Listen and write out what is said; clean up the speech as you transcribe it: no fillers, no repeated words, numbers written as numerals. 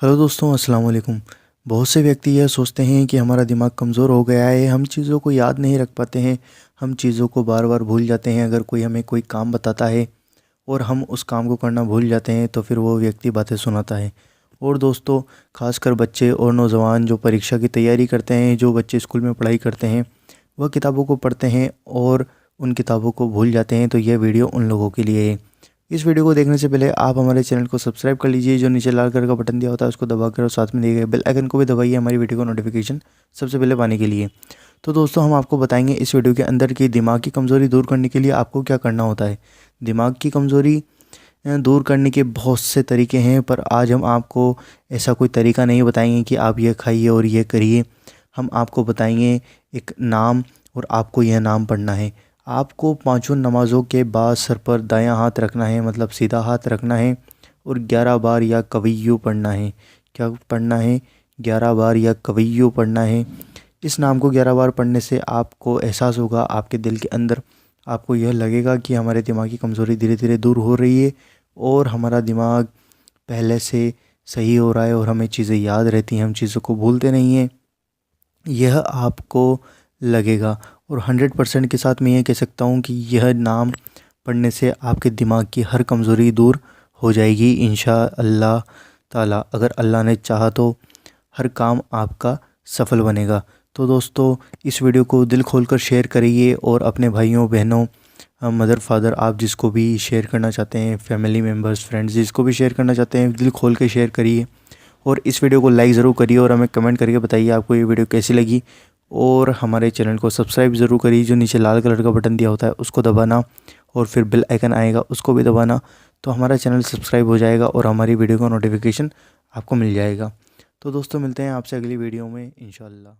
Hello दोस्तों, अस्सलाम वालेकुम। बहुत से व्यक्ति यह सोचते हैं कि हमारा दिमाग कमज़ोर हो गया है, हम चीज़ों को याद नहीं रख पाते हैं, हम चीज़ों को बार बार भूल जाते हैं। अगर कोई हमें कोई काम बताता है और हम उस काम को करना भूल जाते हैं तो फिर वो व्यक्ति बातें सुनाता है। और दोस्तों, खासकर बच्चे और नौजवान जो परीक्षा की तैयारी करते हैं, जो बच्चे स्कूल में पढ़ाई करते हैं, वह किताबों को पढ़ते हैं और उन किताबों को भूल जाते हैं। तो यह वीडियो उन लोगों के लिए है। इस वीडियो को देखने से पहले आप हमारे चैनल को सब्सक्राइब कर लीजिए। जो नीचे लाल कलर का बटन दिया होता है उसको दबाकर और साथ में दिए गए बेल आइकन को भी दबाइए हमारी वीडियो को नोटिफिकेशन सबसे पहले पाने के लिए। तो दोस्तों, हम आपको बताएंगे इस वीडियो के अंदर कि दिमाग की कमज़ोरी दूर करने के लिए आपको क्या करना होता है। दिमाग की कमज़ोरी दूर करने के बहुत से तरीके हैं, पर आज हम आपको ऐसा कोई तरीका नहीं बताएंगे कि आप ये खाइए और ये करिए। हम आपको बताएंगे एक नाम और आपको यह नाम पढ़ना है। आपको पांचों नमाज़ों के बाद सर पर दायां हाथ रखना है, मतलब सीधा हाथ रखना है, और 11 बार या कवैयू पढ़ना है। क्या पढ़ना है? 11 बार या कवैयू पढ़ना है। इस नाम को 11 बार पढ़ने से आपको एहसास होगा, आपके दिल के अंदर आपको यह लगेगा कि हमारे दिमाग की कमज़ोरी धीरे धीरे दूर हो रही है और हमारा दिमाग पहले से सही हो रहा है और हमें चीज़ें याद रहती हैं, हम चीज़ों को भूलते नहीं हैं। यह आपको लगेगा। और 100% के साथ मैं ये कह सकता हूँ कि यह नाम पढ़ने से आपके दिमाग की हर कमज़ोरी दूर हो जाएगी इंशाअल्लाह ताला। अगर अल्लाह ने चाहा तो हर काम आपका सफल बनेगा। तो दोस्तों, इस वीडियो को दिल खोलकर शेयर करिए और अपने भाइयों बहनों, मदर फादर, आप जिसको भी शेयर करना चाहते हैं, फैमिली मेम्बर्स, फ्रेंड्स, जिसको भी शेयर करना चाहते हैं, दिल खोल के शेयर करिए। और इस वीडियो को लाइक ज़रूर करिए और हमें कमेंट करके बताइए आपको ये वीडियो कैसी लगी। और हमारे चैनल को सब्सक्राइब ज़रूर करिए। जो नीचे लाल कलर का बटन दिया होता है उसको दबाना और फिर बेल आइकन आएगा उसको भी दबाना, तो हमारा चैनल सब्सक्राइब हो जाएगा और हमारी वीडियो का नोटिफिकेशन आपको मिल जाएगा। तो दोस्तों, मिलते हैं आपसे अगली वीडियो में इंशाअल्लाह।